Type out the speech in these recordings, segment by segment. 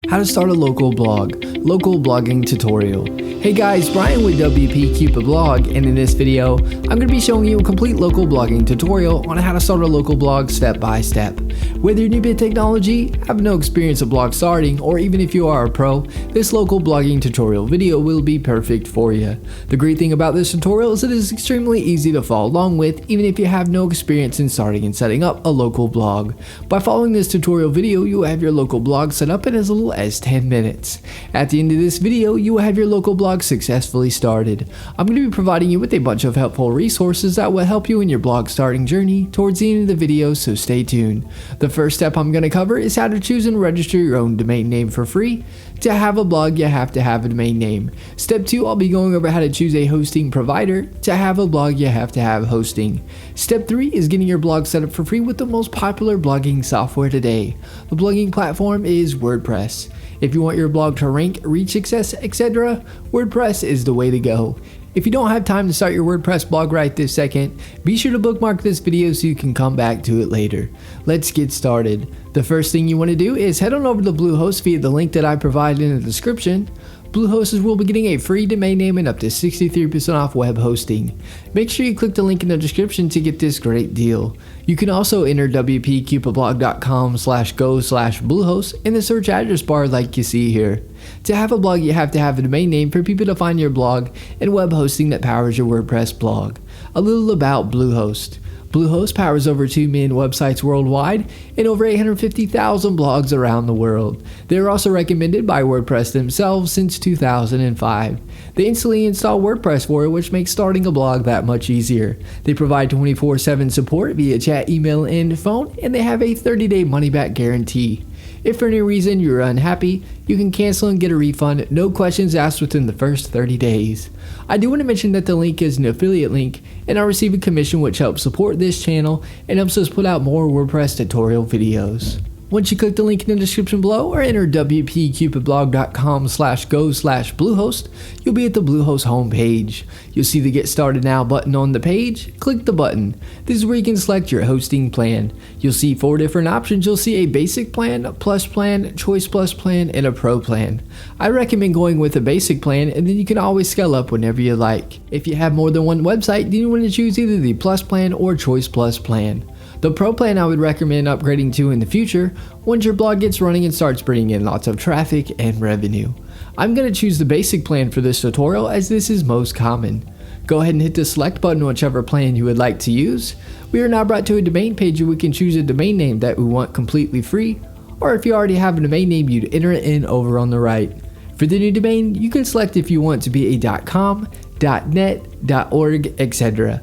How to start a local blog, local blogging tutorial. Hey guys, Brian with WP Cupid Blog, and in this video, I'm going to be showing you a complete local blogging tutorial on how to start a local blog step by step. Whether you're new to technology, have no experience of blog starting, or even if you are a pro, this local blogging tutorial video will be perfect for you. The great thing about this tutorial is it is extremely easy to follow along with, even if you have no experience in starting and setting up a local blog. By following this tutorial video, you will have your local blog set up in as little as 10 minutes. At the end of this video, you will have your local blog successfully started. I'm going to be providing you with a bunch of helpful resources that will help you in your blog starting journey towards the end of the video, so stay tuned. The first step I'm going to cover is how to choose and register your own domain name for free. To have a blog, you have to have a domain name. Step 2, I'll be going over how to choose a hosting provider. To have a blog, you have to have hosting. Step 3 is getting your blog set up for free with the most popular blogging software today. The blogging platform is WordPress. If you want your blog to rank, reach success, etc., WordPress is the way to go. If you don't have time to start your WordPress blog right this second, be sure to bookmark this video so you can come back to it later. Let's get started. The first thing you want to do is head on over to Bluehost via the link that I provided in the description. Bluehost will be getting a free domain name and up to 63% off web hosting. Make sure you click the link in the description to get this great deal. You can also enter wpcupidblog.com/go/Bluehost in the search address bar like you see here. To have a blog, you have to have a domain name for people to find your blog and web hosting that powers your WordPress blog. A little about Bluehost. Bluehost powers over 2 million websites worldwide and over 850,000 blogs around the world. They are also recommended by WordPress themselves since 2005. They instantly install WordPress for you, which makes starting a blog that much easier. They provide 24/7 support via chat, email, and phone, and they have a 30-day money-back guarantee. If for any reason you're unhappy, you can cancel and get a refund, no questions asked within the first 30 days. I do want to mention that the link is an affiliate link, and I receive a commission which helps support this channel and helps us put out more WordPress tutorial videos. Once you click the link in the description below or enter wpcupidblog.com/go/Bluehost, you'll be at the Bluehost homepage. You'll see the Get Started Now button on the page. Click the button. This is where you can select your hosting plan. You'll see 4 different options. You'll see a basic plan, a plus plan, choice plus plan, and a pro plan. I recommend going with a basic plan, and then you can always scale up whenever you like. If you have more than one website, then you want to choose either the plus plan or choice plus plan. The pro plan I would recommend upgrading to in the future once your blog gets running and starts bringing in lots of traffic and revenue. I'm going to choose the basic plan for this tutorial as this is most common. Go ahead and hit the select button on whichever plan you would like to use. We are now brought to a domain page where we can choose a domain name that we want completely free, or if you already have a domain name, you'd enter it in over on the right. For the new domain, you can select if you want to be a .com, .net, .org, etc.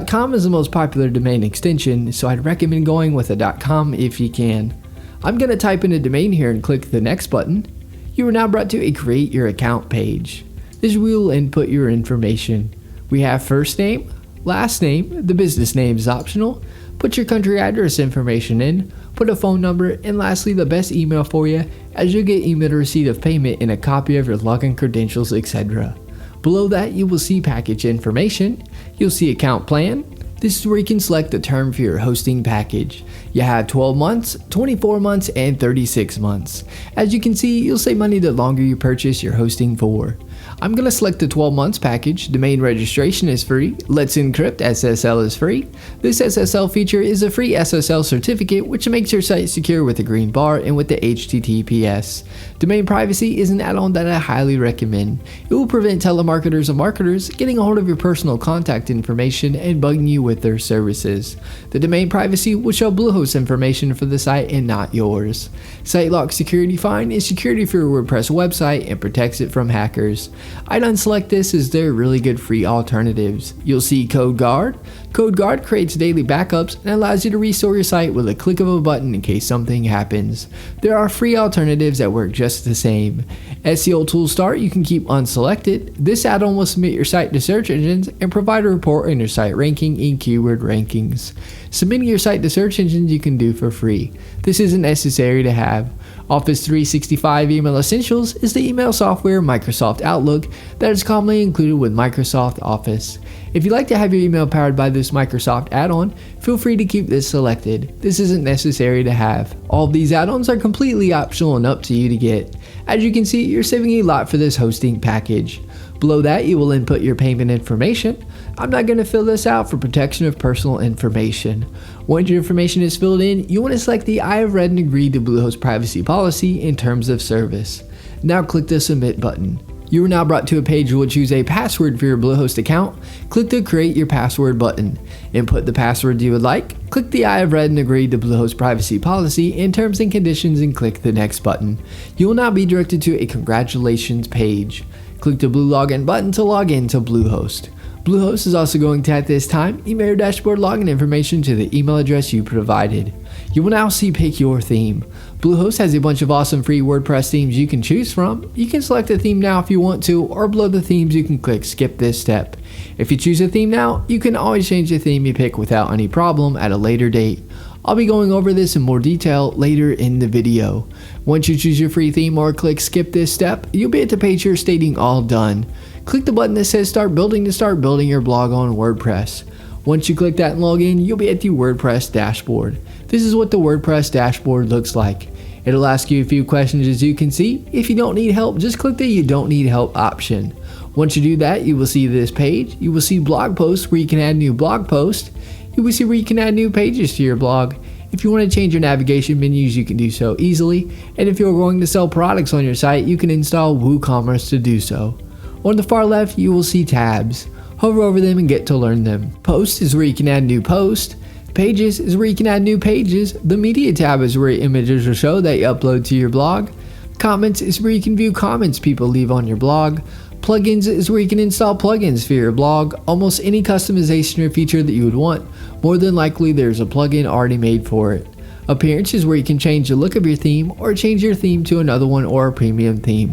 .com is the most popular domain extension, so I'd recommend going with a .com if you can. I'm going to type in a domain here and click the next button. You are now brought to a Create Your Account page. This is where you will input your information. We have first name, last name, the business name is optional, put your country address information in, put a phone number, and lastly the best email for you, as you'll get email receipt of payment and a copy of your login credentials, etc. Below that, you will see package information. You'll see account plan. This is where you can select the term for your hosting package. You have 12 months, 24 months, and 36 months. As you can see, you'll save money the longer you purchase your hosting for. I'm going to select the 12 months package. Domain registration is free. Let's Encrypt SSL is free. This SSL feature is a free SSL certificate which makes your site secure with a green bar and with the HTTPS. Domain privacy is an add-on that I highly recommend. It will prevent telemarketers and marketers getting a hold of your personal contact information and bugging you with their services. The domain privacy will show Bluehost information for the site and not yours. Site lock security fine is security for your WordPress website and protects it from hackers. I'd unselect this as they're really good free alternatives. You'll see Code Guard. Code Guard creates daily backups and allows you to restore your site with a click of a button in case something happens. There are free alternatives that work just the same. SEO Tool Start you can keep unselected. This add-on will submit your site to search engines and provide a report on your site ranking and keyword rankings. Submitting your site to search engines you can do for free. This isn't necessary to have. Office 365 Email Essentials is the email software Microsoft Outlook that is commonly included with Microsoft Office. If you'd like to have your email powered by this Microsoft add-on, feel free to keep this selected. This isn't necessary to have. All of these add-ons are completely optional and up to you to get. As you can see, you're saving a lot for this hosting package. Below that, you will input your payment information. I'm not going to fill this out for protection of personal information. Once your information is filled in, you want to select the I have read and agreed to Bluehost privacy policy and terms of service. Now click the submit button. You are now brought to a page where you will choose a password for your Bluehost account. Click the create your password button. Input the password you would like. Click the I have read and agreed to Bluehost privacy policy and terms and conditions and click the next button. You will now be directed to a congratulations page. Click the blue login button to log in to Bluehost. Bluehost is also going to, at this time, email your dashboard login information to the email address you provided. You will now see pick your theme. Bluehost has a bunch of awesome free WordPress themes you can choose from. You can select a theme now if you want to, or below the themes you can click skip this step. If you choose a theme now, you can always change the theme you pick without any problem at a later date. I'll be going over this in more detail later in the video. Once you choose your free theme or click skip this step, you'll be at the page here stating all done. Click the button that says start building to start building your blog on WordPress. Once you click that and log in, you'll be at the WordPress dashboard. This is what the WordPress dashboard looks like. It'll ask you a few questions as you can see. If you don't need help, just click the you don't need help option. Once you do that, you will see this page. You will see blog posts where you can add new blog posts. You will see where you can add new pages to your blog. If you want to change your navigation menus, you can do so easily. And if you're going to sell products on your site, you can install WooCommerce to do so. On the far left, you will see tabs. Hover over them and get to learn them. Posts is where you can add new posts. Pages is where you can add new pages. The media tab is where images will show that you upload to your blog. Comments is where you can view comments people leave on your blog. Plugins is where you can install plugins for your blog. Almost any customization or feature that you would want, more than likely there's a plugin already made for it. Appearance is where you can change the look of your theme or change your theme to another one or a premium theme.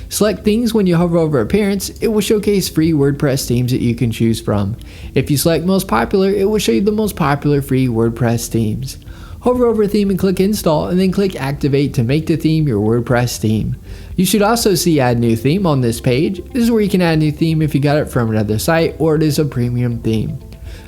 Select things. When you hover over appearance, it will showcase free WordPress themes that you can choose from. If you select most popular, it will show you the most popular free WordPress themes. Hover over a theme and click install and then click activate to make the theme your WordPress theme. You should also see add new theme on this page. This is where you can add a new theme if you got it from another site or it is a premium theme.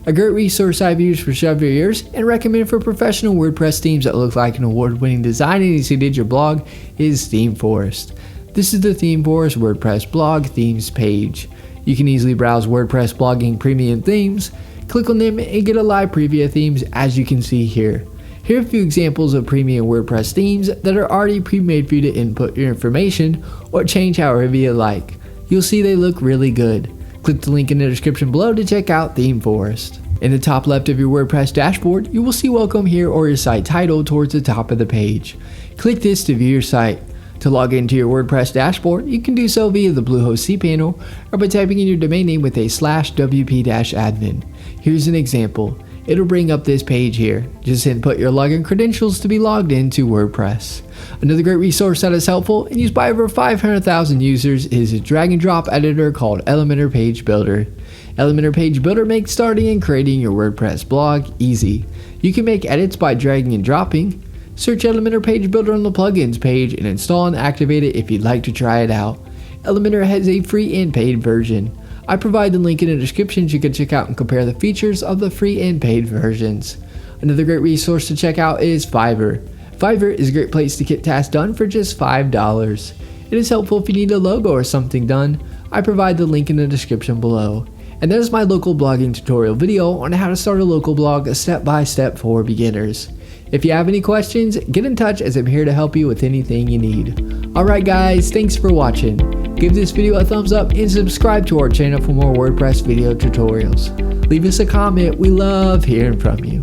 A great resource I've used for several years and recommend for professional WordPress themes that look like an award-winning design and easy to did your blog is ThemeForest. This is the ThemeForest WordPress blog themes page. You can easily browse WordPress blogging premium themes, click on them and get a live preview of themes as you can see here. Here are a few examples of premium WordPress themes that are already pre-made for you to input your information or change however you like. You'll see they look really good. Click the link in the description below to check out ThemeForest. In the top left of your WordPress dashboard, you will see welcome here or your site title towards the top of the page. Click this to view your site. To log into your WordPress dashboard, you can do so via the Bluehost cPanel or by typing in your domain name with a /wp-admin. Here's an example. It'll bring up this page here. Just input your login credentials to be logged into WordPress. Another great resource that is helpful and used by over 500,000 users is a drag and drop editor called Elementor Page Builder. Elementor Page Builder makes starting and creating your WordPress blog easy. You can make edits by dragging and dropping. Search Elementor Page Builder on the plugins page and install and activate it if you'd like to try it out. Elementor has a free and paid version. I provide the link in the description so you can check out and compare the features of the free and paid versions. Another great resource to check out is Fiverr. Fiverr is a great place to get tasks done for just $5. It is helpful if you need a logo or something done. I provide the link in the description below. And that is my local blogging tutorial video on how to start a local blog step by step for beginners. If you have any questions, get in touch as I'm here to help you with anything you need. Alright guys, thanks for watching. Give this video a thumbs up and subscribe to our channel for more WordPress video tutorials. Leave us a comment, we love hearing from you.